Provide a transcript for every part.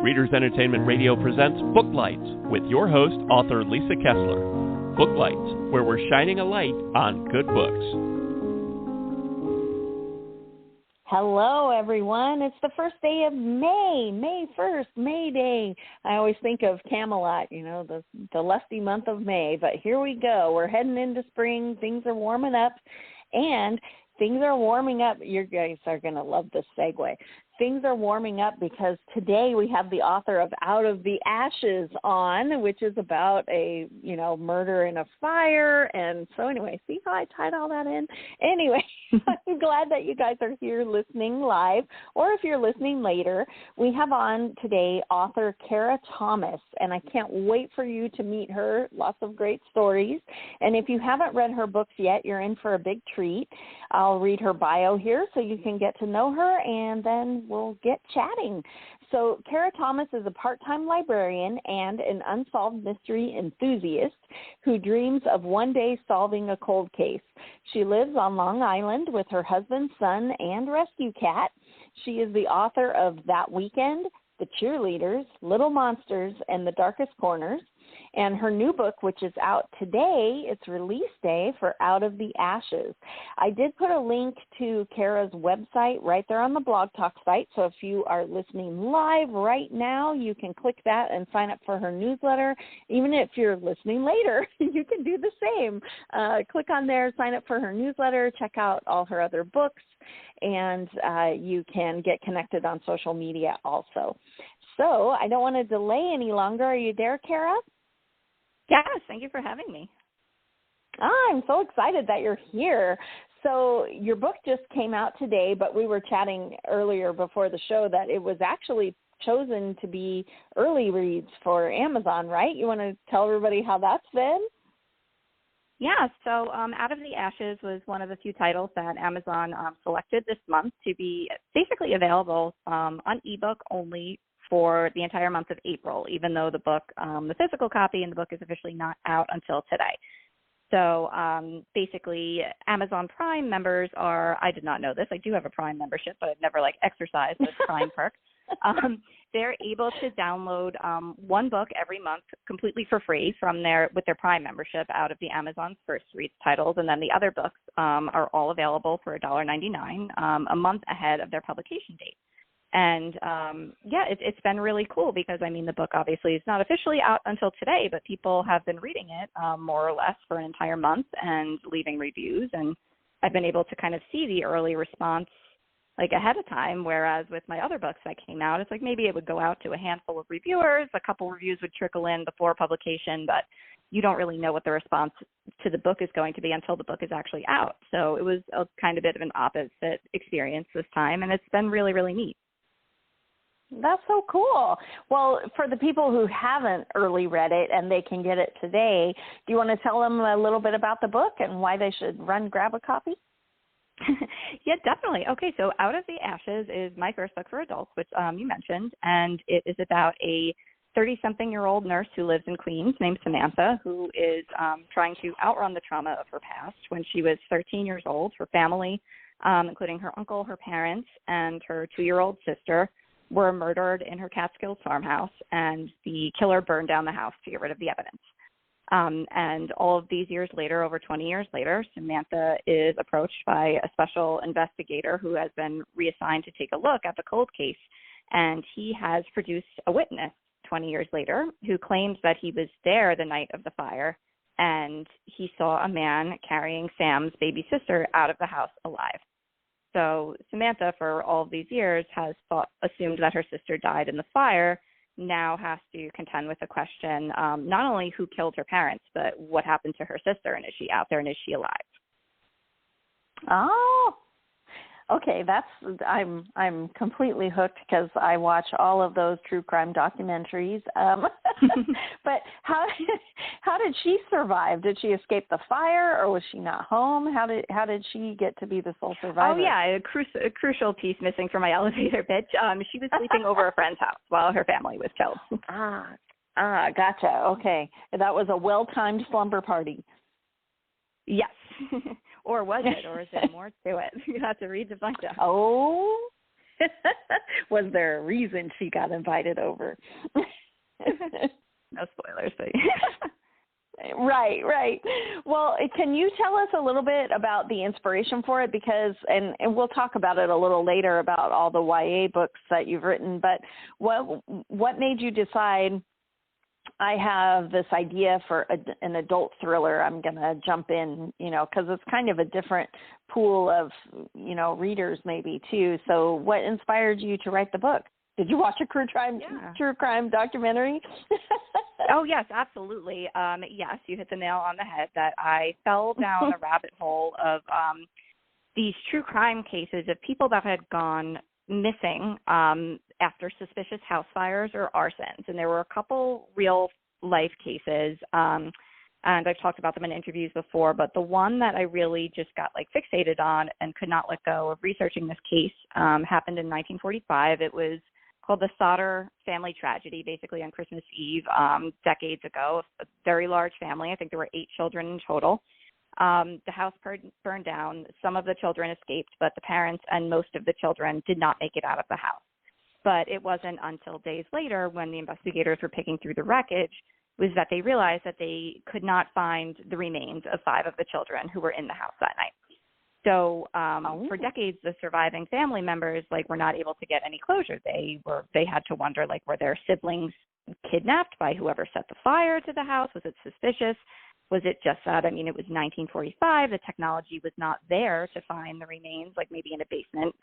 Readers Entertainment Radio presents Booklights with your host, author Lisa Kessler. Booklights, where we're shining a light on good books. Hello, everyone. It's the first day of May 1st, May Day. I always think of Camelot, the lusty month of May. But here we go. We're heading into spring. Things are warming up, and things are warming up. You guys are going to love this segue. Things are warming up because today we have the author of Out of the Ashes on, which is about a, murder in a fire. And so anyway, see how I tied all that in? Anyway, I'm glad that you guys are here listening live, or if you're listening later. We have on today author Kara Thomas, and I can't wait for you to meet her. Lots of great stories. And if you haven't read her books yet, you're in for a big treat. I'll read her bio here so you can get to know her, and then we'll get chatting. So Kara Thomas is a part-time librarian and an unsolved mystery enthusiast who dreams of one day solving a cold case. She lives on Long Island with her husband, son, and rescue cat. She is the author of That Weekend, The Cheerleaders, Little Monsters, and The Darkest Corners. And her new book, which is out today, it's release day for Out of the Ashes. I did put a link to Kara's website right there on the Blog Talk site. So if you are listening live right now, you can click that and sign up for her newsletter. Even if you're listening later, you can do the same. Click on there, sign up for her newsletter, check out all her other books, and you can get connected on social media also. So I don't want to delay any longer. Are you there, Kara? Yes, thank you for having me. I'm so excited that you're here. So your book just came out today, but we were chatting earlier before the show that it was actually chosen to be early reads for Amazon, right? You want to tell everybody how that's been? Yeah, so Out of the Ashes was one of the few titles that Amazon selected this month to be basically available on ebook only for the entire month of April, even though the book, the physical copy in the book is officially not out until today. So basically, Amazon Prime members I did not know this, I do have a Prime membership, but I've never exercised this Prime perk. They're able to download one book every month completely for free with their Prime membership out of the Amazon's First Reads titles, and then the other books are all available for $1.99 a month ahead of their publication date. And, it's been really cool because, the book obviously is not officially out until today, but people have been reading it more or less for an entire month and leaving reviews. And I've been able to kind of see the early response ahead of time, whereas with my other books that came out, it's maybe it would go out to a handful of reviewers, a couple reviews would trickle in before publication, but you don't really know what the response to the book is going to be until the book is actually out. So it was a kind of bit of an opposite experience this time, and it's been really, really neat. That's so cool. Well, for the people who haven't early read it and they can get it today, do you want to tell them a little bit about the book and why they should grab a copy? Yeah, definitely. Okay, so Out of the Ashes is my first book for adults, which you mentioned, and it is about a 30-something-year-old nurse who lives in Queens named Samantha, who is trying to outrun the trauma of her past. When she was 13 years old, her family, including her uncle, her parents, and her 2-year-old sister, were murdered in her Catskills farmhouse, and the killer burned down the house to get rid of the evidence. And all of these years later, over 20 years later, Samantha is approached by a special investigator who has been reassigned to take a look at the cold case, and he has produced a witness 20 years later who claims that he was there the night of the fire, and he saw a man carrying Sam's baby sister out of the house alive. So Samantha, for all of these years, has assumed that her sister died in the fire, now has to contend with the question, not only who killed her parents, but what happened to her sister, and is she out there, and is she alive? Oh, okay. I'm completely hooked because I watch all of those true crime documentaries. But how did she survive? Did she escape the fire, or was she not home? How did she get to be the sole survivor? Oh yeah, a crucial piece missing from my elevator pitch. She was sleeping over a friend's house while her family was killed. Gotcha. Okay, that was a well-timed slumber party. Yes. Or was it? Or is there more to it? You have to read to find out. Oh, Was there a reason she got invited over? No spoilers, but Right. Well, can you tell us a little bit about the inspiration for it? Because, and we'll talk about it a little later about all the YA books that you've written, but what made you decide, I have this idea for an adult thriller, I'm going to jump in, because it's kind of a different pool of, readers maybe too. So what inspired you to write the book? Did you watch a true crime documentary? Oh, yes, absolutely. Yes, you hit the nail on the head that I fell down a rabbit hole of these true crime cases of people that had gone missing after suspicious house fires or arsons. And there were a couple real life cases, and I've talked about them in interviews before, but the one that I really just got fixated on and could not let go of researching this case happened in 1945. It was called the Sodder family tragedy, basically on Christmas Eve, decades ago. A very large family. I think there were 8 children in total. The house burned down. Some of the children escaped, but the parents and most of the children did not make it out of the house. But it wasn't until days later, when the investigators were picking through the wreckage, was that they realized that they could not find the remains of 5 of the children who were in the house that night. So for decades, the surviving family members were not able to get any closure. They had to wonder were their siblings kidnapped by whoever set the fire to the house? Was it suspicious? Was it just that it was 1945? The technology was not there to find the remains, maybe in a basement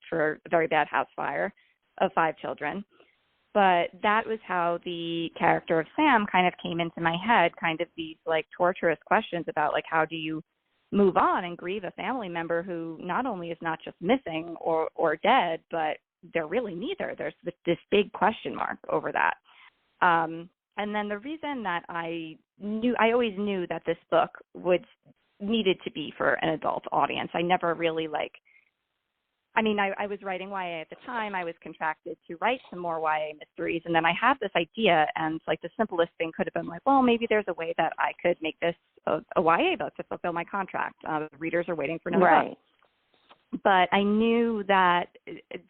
for a very bad house fire of 5 children. But that was how the character of Sam kind of came into my head. Kind of these torturous questions about how do you move on and grieve a family member who not only is not just missing or dead, but they're really neither. There's this big question mark over that. And then the reason that I always knew that this book needed to be for an adult audience. I never really I was writing YA at the time. I was contracted to write some more YA mysteries. And then I had this idea, and the simplest thing could have been well, maybe there's a way that I could make this a YA book to fulfill my contract. Readers are waiting for another book. But I knew that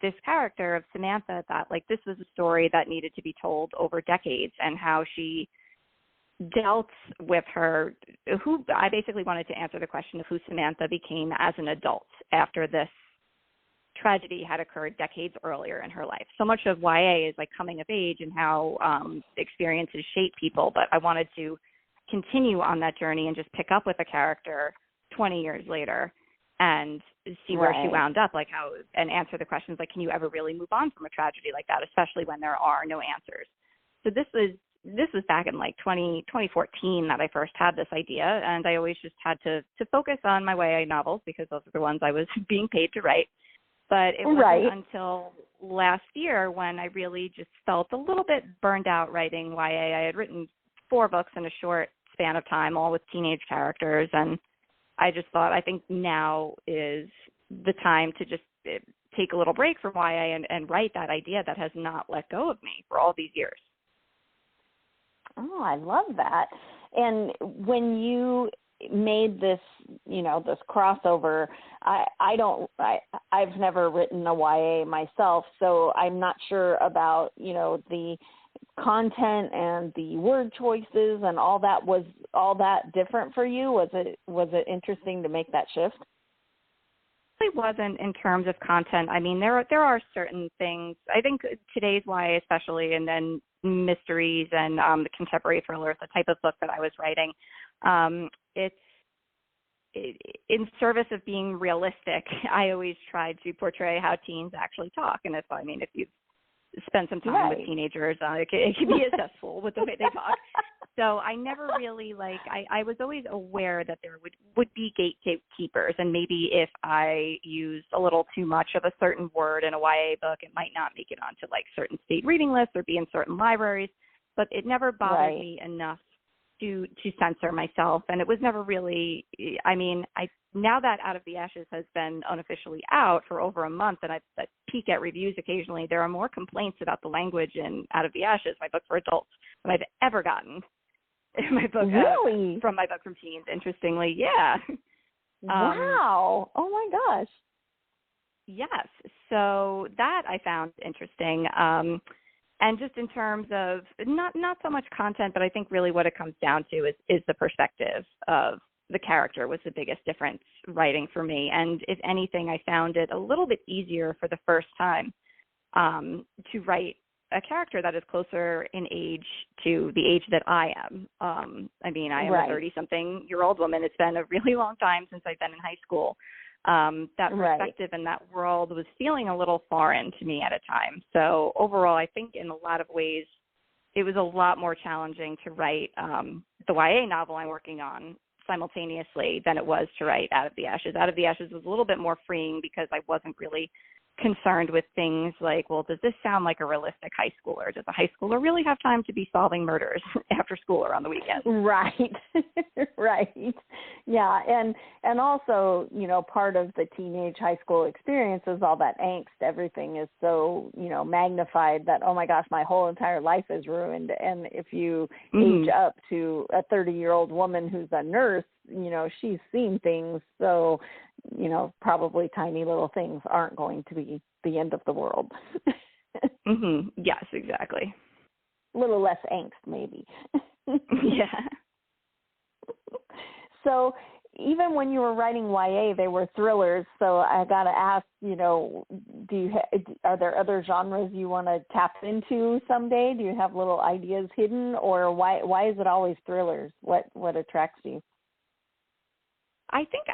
this character of Samantha, that this was a story that needed to be told over decades, and how she dealt with I basically wanted to answer the question of who Samantha became as an adult after this tragedy had occurred decades earlier in her life. So much of YA is coming of age and how experiences shape people, but I wanted to continue on that journey and just pick up with a character 20 years later and see where she wound up, and answer the questions can you ever really move on from a tragedy like that, especially when there are no answers. So this was back in 2014 that I first had this idea, and I always just had to focus on my YA novels because those are the ones I was being paid to write. But it wasn't until last year when I really just felt a little bit burned out writing YA. I had written 4 books in a short span of time, all with teenage characters, and I just thought, I think now is the time to just take a little break from YA and write that idea that has not let go of me for all these years. Oh, I love that. And when you made this, this crossover, I've never written a YA myself, so I'm not sure about, the content and the word choices and all that. Was all that different for you? Was it interesting to make that shift? It wasn't in terms of content. I mean, there are certain things. I think today's YA especially, and then mysteries and the contemporary thrillers, the type of book that I was writing, it's in service of being realistic. I always tried to portray how teens actually talk, and if you've spent some time with teenagers, it can be a cesspool with the way they talk. So I never really I was always aware that there would be gatekeepers, and maybe if I used a little too much of a certain word in a YA book, it might not make it onto certain state reading lists or be in certain libraries. But it never bothered me enough to censor myself, and it was never really. Now that Out of the Ashes has been unofficially out for over a month, and I peek at reviews occasionally, there are more complaints about the language in Out of the Ashes, my book for adults, than I've ever gotten in my book from my book from teens. Interestingly, yeah. Wow! Oh my gosh. Yes. So that I found interesting. And just in terms of not so much content, but I think really what it comes down to is the perspective of the character was the biggest difference writing for me. And if anything, I found it a little bit easier for the first time to write a character that is closer in age to the age that I am. I mean, I am Right. a 30-something-year-old woman. It's been a really long time since I've been in high school. That perspective and that world was feeling a little foreign to me at a time. So overall, I think in a lot of ways, it was a lot more challenging to write the YA novel I'm working on simultaneously than it was to write Out of the Ashes. Out of the Ashes was a little bit more freeing because I wasn't really concerned with things like, well, does this sound like a realistic high schooler? Does a high schooler really have time to be solving murders after school or on the weekend? Right. Right. Yeah. And also, you know, part of the teenage high school experience is all that angst. Everything is so, you know, magnified that, oh my gosh, my whole entire life is ruined. And if you age up to a 30-year-old woman who's a nurse, you know, she's seen things. So, you know, probably tiny little things aren't going to be the end of the world. Yes, exactly. A little less angst, maybe. Yeah. So even when you were writing YA, they were thrillers. So I got to ask, you know, are there other genres you want to tap into someday? Do you have little ideas hidden, or why is it always thrillers? What attracts you? I think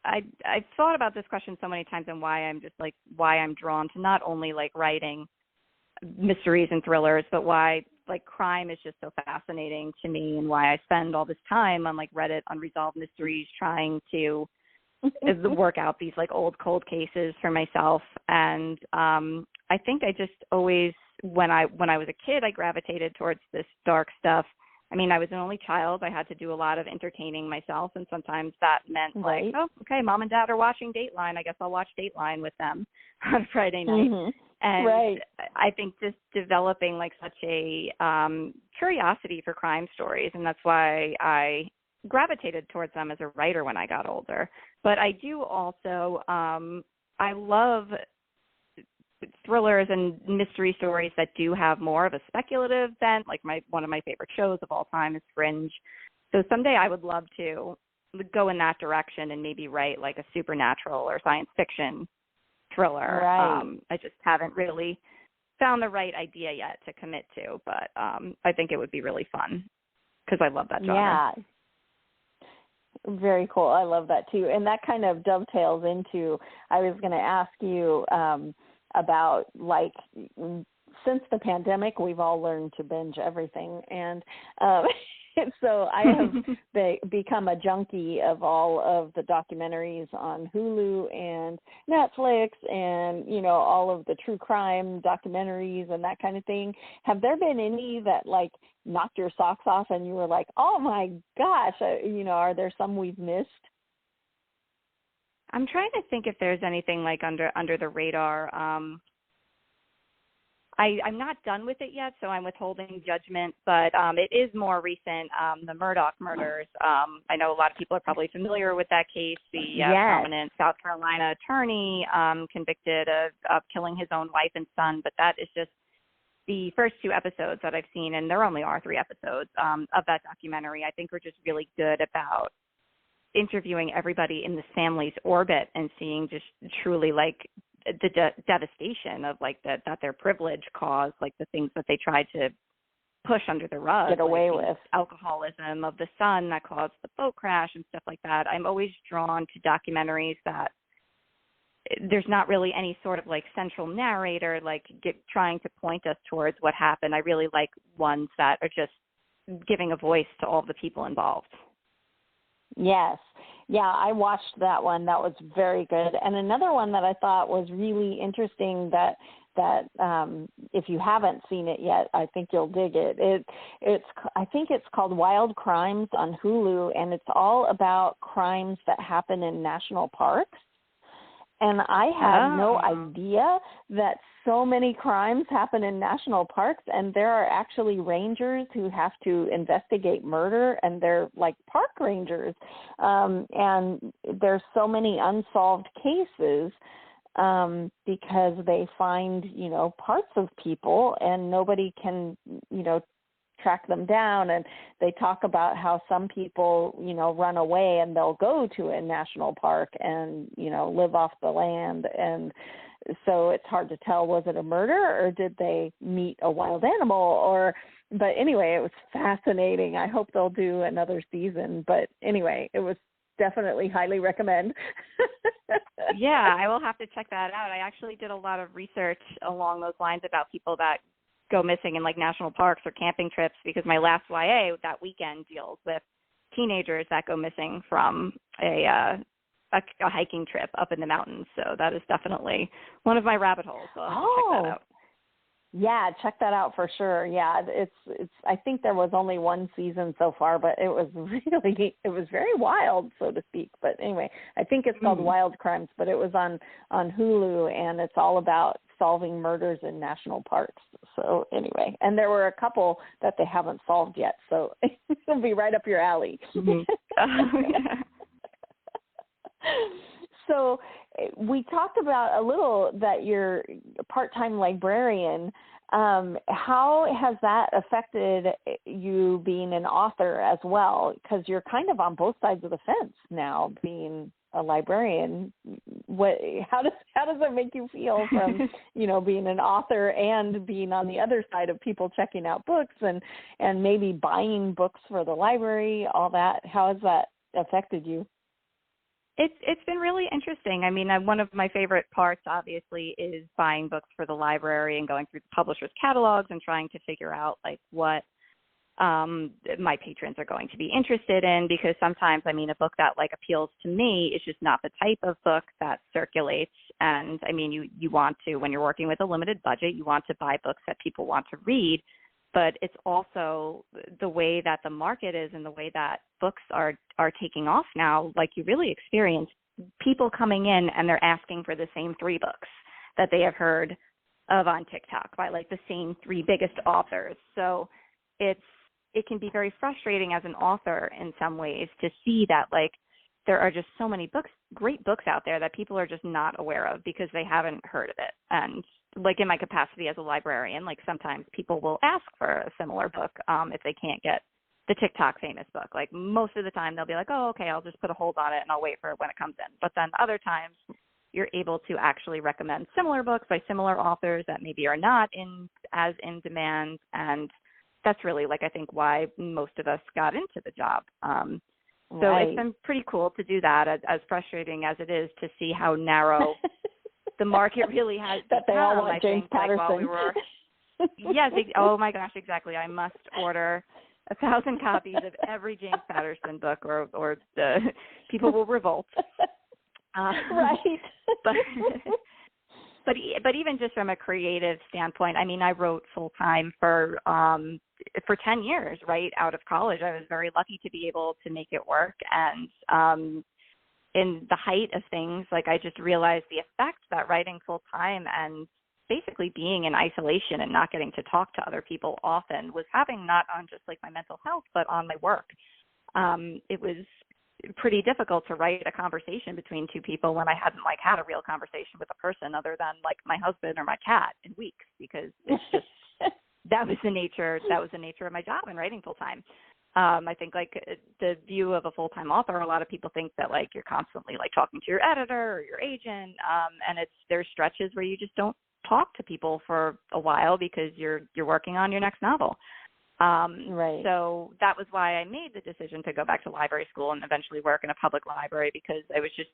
I've thought about this question so many times and why I'm drawn to not only like writing mysteries and thrillers, but why like crime is just so fascinating to me, and why I spend all this time on like Reddit unresolved mysteries trying to work out these like old cold cases for myself. And I think I just always, when I was a kid, I gravitated towards this dark stuff. I mean, I was an only child. I had to do a lot of entertaining myself, and sometimes that meant like, oh, okay, mom and dad are watching Dateline. I guess I'll watch Dateline with them on Friday night. And I think just developing like such a curiosity for crime stories, and that's why I gravitated towards them as a writer when I got older. But I do also, I love thrillers and mystery stories that do have more of a speculative bent. Like one of my favorite shows of all time is Fringe. So someday I would love to go in that direction and maybe write like a supernatural or science fiction thriller. I just haven't really found the right idea yet to commit to, but I think it would be really fun because I love that genre. Yeah. Very cool. I love that too. And that kind of dovetails into, I was going to ask you about like, since the pandemic, we've all learned to binge everything. And so I have become a junkie of all of the documentaries on Hulu and Netflix and, you know, all of the true crime documentaries and that kind of thing. Have there been any that like knocked your socks off and you were like, oh my gosh, you know, are there some we've missed? I'm trying to think if there's anything like under the radar. I'm not done with it yet, so I'm withholding judgment, but it is more recent, the Murdaugh murders. I know a lot of people are probably familiar with that case. The prominent South Carolina attorney convicted of killing his own wife and son, but that is just the first 2 episodes that I've seen, and there only are 3 episodes of that documentary. I think we're just really good about interviewing everybody in this family's orbit and seeing just truly like the devastation of like that their privilege caused, like the things that they tried to push under the rug, get away like with, alcoholism of the son that caused the boat crash and stuff like that. I'm always drawn to documentaries that there's not really any sort of like central narrator, like trying to point us towards what happened. I really like ones that are just giving a voice to all the people involved. Yes. Yeah, I watched that one. That was very good. And another one that I thought was really interesting that if you haven't seen it yet, I think you'll dig it. I think it's called Wild Crimes on Hulu, and it's all about crimes that happen in national parks. And I had no idea that so many crimes happen in national parks, and there are actually rangers who have to investigate murder, and they're like park rangers. And there's so many unsolved cases because they find, parts of people and nobody can, track them down. And they talk about how some people, run away and they'll go to a national park and, live off the land. And so it's hard to tell, was it a murder or did they meet a wild animal? But anyway, it was fascinating. I hope they'll do another season. But anyway, it was definitely highly recommend. Yeah, I will have to check that out. I actually did a lot of research along those lines about people that go missing in like national parks or camping trips, because my last YA that weekend deals with teenagers that go missing from a hiking trip up in the mountains. So that is definitely one of my rabbit holes. So I'll have to check that out. Yeah, check that out for sure. Yeah, it's. I think there was only one season so far, but it was very wild, so to speak. But anyway, I think it's called Wild Crimes, but it was on Hulu, and it's all about solving murders in national parks. So anyway, and there were a couple that they haven't solved yet, so it'll be right up your alley. So we talked about a little that you're a part-time librarian. How has that affected you being an author as well? Because you're kind of on both sides of the fence now, being a librarian. How does it make you feel from being an author and being on the other side of people checking out books and maybe buying books for the library, all that? How has that affected you? It's been really interesting. I mean, one of my favorite parts, obviously, is buying books for the library and going through the publishers' catalogs and trying to figure out, like, what my patrons are going to be interested in, because sometimes, I mean, a book that, like, appeals to me is just not the type of book that circulates. And, I mean, you want to, when you're working with a limited budget, you want to buy books that people want to read. But it's also the way that the market is and the way that books are taking off now. Like, you really experience people coming in and they're asking for the same 3 books that they have heard of on TikTok by like the same 3 biggest authors. So it can be very frustrating as an author in some ways to see that, like, there are just so many books, great books out there that people are just not aware of because they haven't heard of it. And like, in my capacity as a librarian, like, sometimes people will ask for a similar book if they can't get the TikTok famous book. Like, most of the time they'll be like, oh, okay, I'll just put a hold on it and I'll wait for it when it comes in. But then other times you're able to actually recommend similar books by similar authors that maybe are not as in demand. And that's really, like, I think why most of us got into the job. So It's been pretty cool to do that, as frustrating as it is to see how narrow the market really has that they all want James Patterson. Like, while we were, yes, oh my gosh, exactly. I must order 1,000 copies of every James Patterson book, or the people will revolt. Right. But even just from a creative standpoint, I mean, I wrote full time for 10 years right out of college. I was very lucky to be able to make it work. And in the height of things, like, I just realized the effect that writing full time and basically being in isolation and not getting to talk to other people often was having, not on just like my mental health, but on my work. It was pretty difficult to write a conversation between 2 people when I hadn't like had a real conversation with a person other than like my husband or my cat in weeks, because it's just that was the nature of my job in writing full time. I think, like, the view of a full-time author, a lot of people think that, like, you're constantly like talking to your editor or your agent, and there's stretches where you just don't talk to people for a while because you're working on your next novel. Right. So that was why I made the decision to go back to library school and eventually work in a public library, because I was just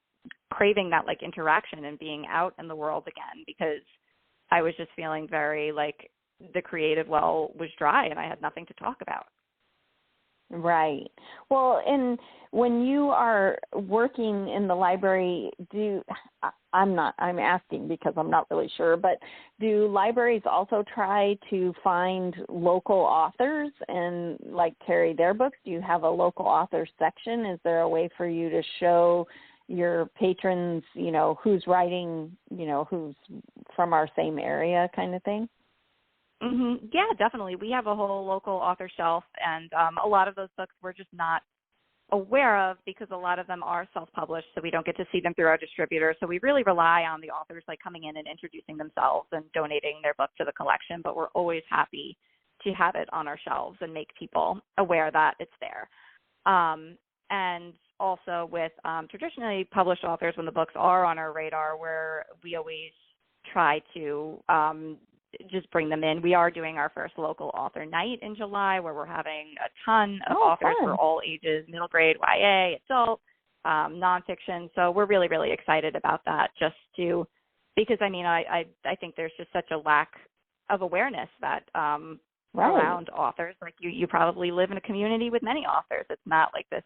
craving that, like, interaction and being out in the world again, because I was just feeling very like the creative well was dry and I had nothing to talk about. Right. Well, and when you are working in the library, I'm asking because I'm not really sure, but do libraries also try to find local authors and like carry their books? Do you have a local author section? Is there a way for you to show your patrons, who's writing, who's from our same area kind of thing? Mm-hmm. Yeah, definitely. We have a whole local author shelf, and a lot of those books were just not aware of, because a lot of them are self-published, so we don't get to see them through our distributor. So we really rely on the authors like coming in and introducing themselves and donating their book to the collection, but we're always happy to have it on our shelves and make people aware that it's there. And also with traditionally published authors, when the books are on our radar, where we always try to just bring them in. We are doing our first local author night in July, where we're having a ton of authors for all ages, middle grade, YA, adult, nonfiction. So we're really, really excited about that, because I think there's just such a lack of awareness that around authors. Like you probably live in a community with many authors. It's not like this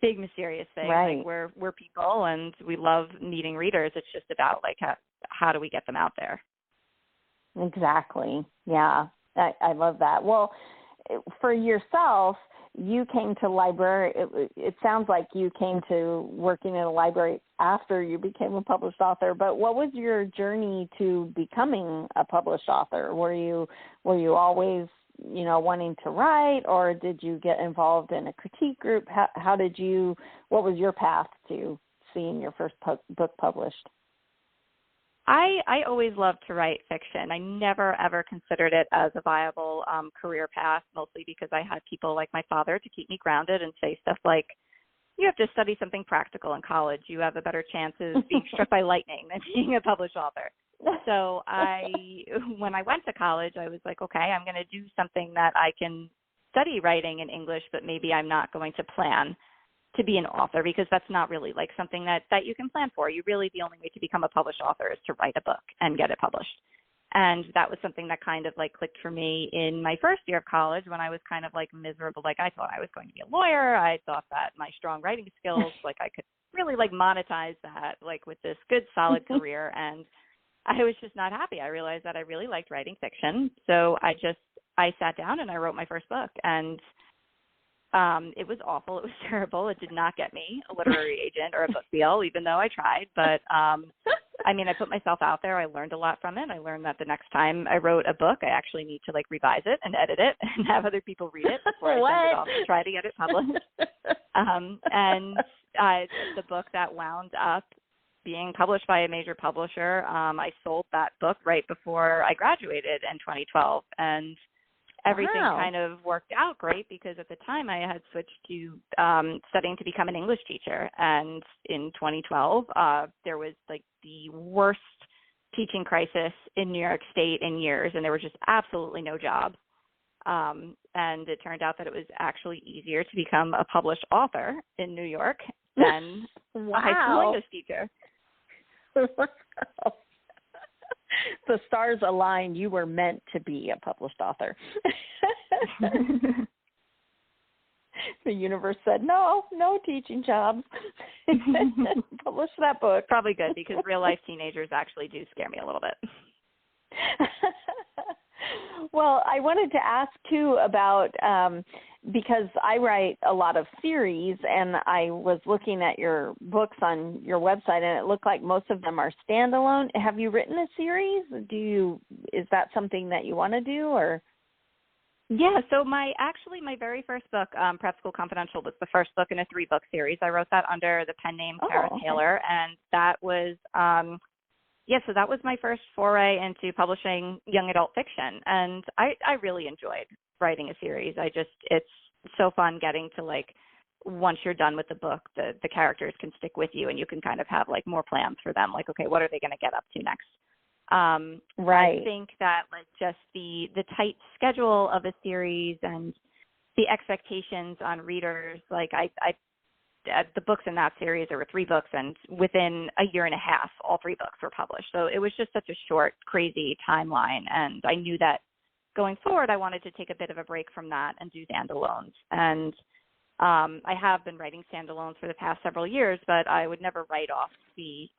big mysterious thing. Right. Like we're people and we love meeting readers. It's just about like how do we get them out there? Exactly. Yeah, I love that. Well, for yourself, you came to library. It sounds like you came to working in a library after you became a published author. But what was your journey to becoming a published author? Were you always, wanting to write, or did you get involved in a critique group? What was your path to seeing your first book published? I always loved to write fiction. I never, ever considered it as a viable career path, mostly because I had people like my father to keep me grounded and say stuff like, you have to study something practical in college. You have a better chance of being struck by lightning than being a published author. So when I went to college, I was like, okay, I'm going to do something that I can study writing in English, but maybe I'm not going to plan to be an author, because that's not really like something that you can plan for. The only way to become a published author is to write a book and get it published. And that was something that kind of like clicked for me in my first year of college, when I was kind of like miserable. Like I thought I was going to be a lawyer. I thought that my strong writing skills, like I could really like monetize that like with this good solid career. And I was just not happy. I realized that I really liked writing fiction. So I sat down and I wrote my first book, and it was awful. It was terrible. It did not get me a literary agent or a book deal, even though I tried. But, I put myself out there. I learned a lot from it. I learned that the next time I wrote a book, I actually need to, like, revise it and edit it and have other people read it before I send it off to try to get it published. The book that wound up being published by a major publisher, I sold that book right before I graduated in 2012. And everything kind of worked out great, because at the time I had switched to studying to become an English teacher. And in 2012, there was like the worst teaching crisis in New York State in years, and there were just absolutely no jobs. And it turned out that it was actually easier to become a published author in New York than a high school English teacher. Wow. The stars aligned. You were meant to be a published author. The universe said, no teaching jobs. Publish that book. Probably good, because real life teenagers actually do scare me a little bit. Well, I wanted to ask too about, because I write a lot of series, and I was looking at your books on your website, and it looked like most of them are standalone. Have you written a series? Is that something that you want to do, or? Yeah, so my very first book, Prep School Confidential, was the first book in a 3-book series. I wrote that under the pen name Kara Taylor, and that was so that was my first foray into publishing young adult fiction, and I really enjoyed writing a series. It's so fun getting to, like, once you're done with the book, the characters can stick with you, and you can kind of have like more plans for them. Like, okay, what are they going to get up to next? Right. I think that like just the tight schedule of a series and the expectations on readers, like the books in that series, there were 3 books, and within a year and a half, all 3 books were published. So it was just such a short, crazy timeline. And I knew that going forward, I wanted to take a bit of a break from that and do standalones. And I have been writing standalones for the past several years, but I would never write off the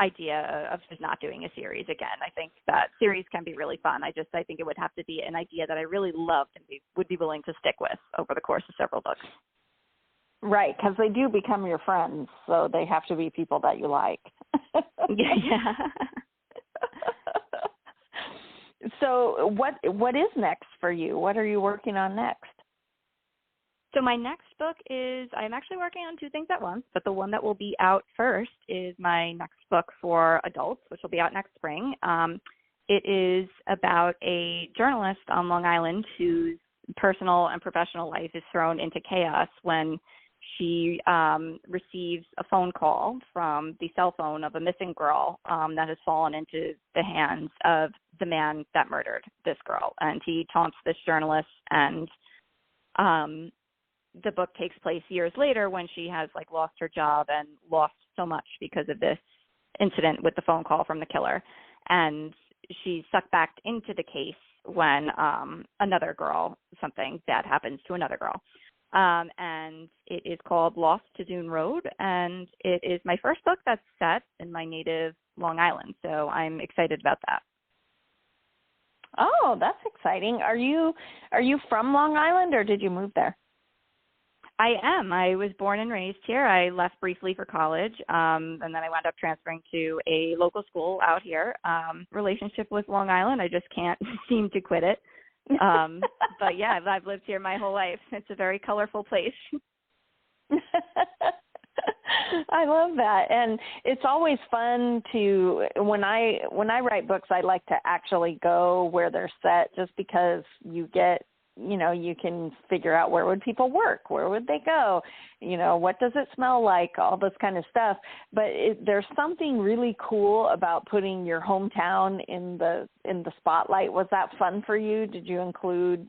idea of just not doing a series again. I think that series can be really fun. I think it would have to be an idea that I really loved and would be willing to stick with over the course of several books. Right, because they do become your friends, so they have to be people that you like. Yeah. So what is next for you? What are you working on next? So my next book is, I'm actually working on two things at once, but the one that will be out first is my next book for adults, which will be out next spring. It is about a journalist on Long Island whose personal and professional life is thrown into chaos when she receives a phone call from the cell phone of a missing girl that has fallen into the hands of the man that murdered this girl. And he taunts this journalist, and the book takes place years later when she has like lost her job and lost so much because of this incident with the phone call from the killer. And she's sucked back into the case when another girl, something bad happens to another girl. And it is called Lost to Dune Road, and it is my first book that's set in my native Long Island, so I'm excited about that. Oh, that's exciting. Are you from Long Island, or did you move there? I am. I was born and raised here. I left briefly for college, and then I wound up transferring to a local school out here. Relationship with Long Island, I just can't seem to quit it. But yeah, I've lived here my whole life. It's a very colorful place. I love that. And it's always fun to, when I write books, I like to actually go where they're set, just because you get, you can figure out where would people work, where would they go, what does it smell like, all this kind of stuff. But there's something really cool about putting your hometown in the spotlight. Was that fun for you? Did you include,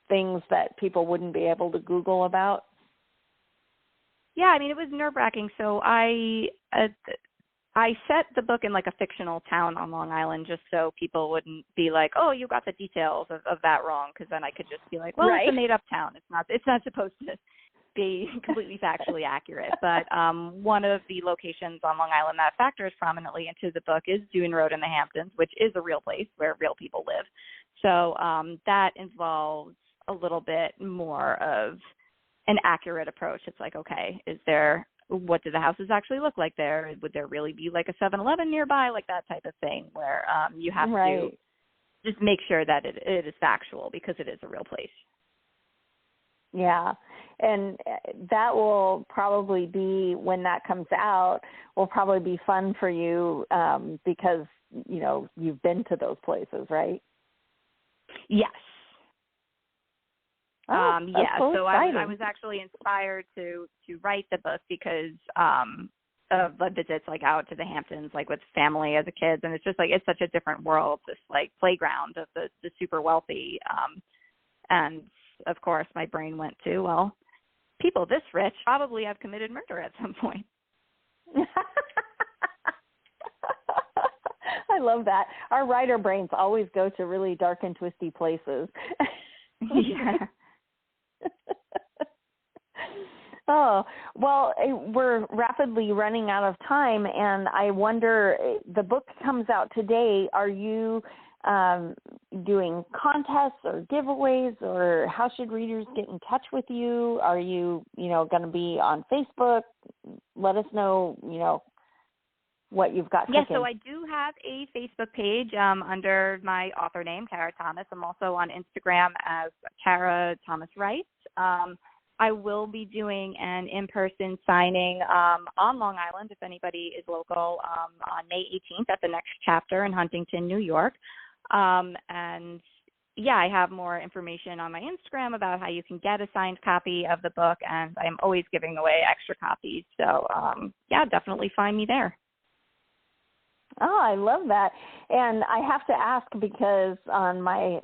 things that people wouldn't be able to Google about? Yeah, I mean, it was nerve-wracking. So I set the book in like a fictional town on Long Island just so people wouldn't be like, oh, you got the details of that wrong, because then I could just be like, well, right. It's a made-up town. It's not supposed to be completely factually accurate. But one of the locations on Long Island that factors prominently into the book is Dune Road in the Hamptons, which is a real place where real people live. So that involves a little bit more of an accurate approach. It's like, okay, what do the houses actually look like there? Would there really be like a 7-Eleven nearby? Like that type of thing where you have to just make sure that it is factual, because it is a real place. Yeah. And that will probably be, when that comes out, will probably be fun for you because, you've been to those places, right? Yes. Yeah, so I was actually inspired to write the book because of the visits like out to the Hamptons, like with family as a kid, and it's just like, it's such a different world, this like playground of the super wealthy, and of course my brain went to, well, people this rich probably have committed murder at some point. I love that. Our writer brains always go to really dark and twisty places. Yeah. Oh, well, we're rapidly running out of time, and I wonder, the book comes out today. Are you doing contests or giveaways, or how should readers get in touch with you? Are you, going to be on Facebook? Let us know, what you've got cooking. Yeah, so I do have a Facebook page under my author name, Kara Thomas. I'm also on Instagram as Kara Thomas Writes. I will be doing an in-person signing on Long Island, if anybody is local, on May 18th at the Next Chapter in Huntington, New York. And yeah, I have more information on my Instagram about how you can get a signed copy of the book, and I'm always giving away extra copies. So yeah, definitely find me there. Oh, I love that. And I have to ask, because on my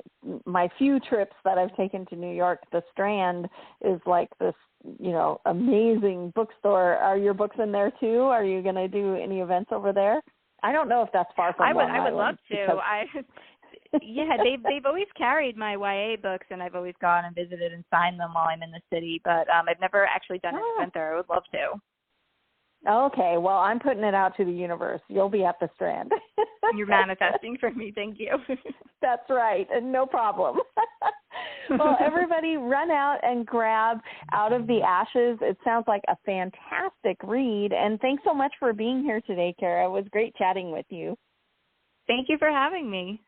few trips that I've taken to New York, the Strand is like this, amazing bookstore. Are your books in there too? Are you going to do any events over there? I don't know if that's far from Long Island. I would love to. Yeah, they've always carried my YA books, and I've always gone and visited and signed them while I'm in the city, but I've never actually done an event there. I would love to. Okay, well, I'm putting it out to the universe. You'll be at the Strand. You're manifesting for me. Thank you. That's right, and no problem. Well, everybody run out and grab Out of the Ashes. It sounds like a fantastic read, and thanks so much for being here today, Kara. It was great chatting with you. Thank you for having me.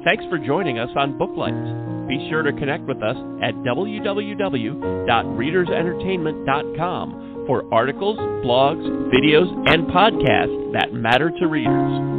Thanks for joining us on Booklights. Be sure to connect with us at www.readersentertainment.com for articles, blogs, videos, and podcasts that matter to readers.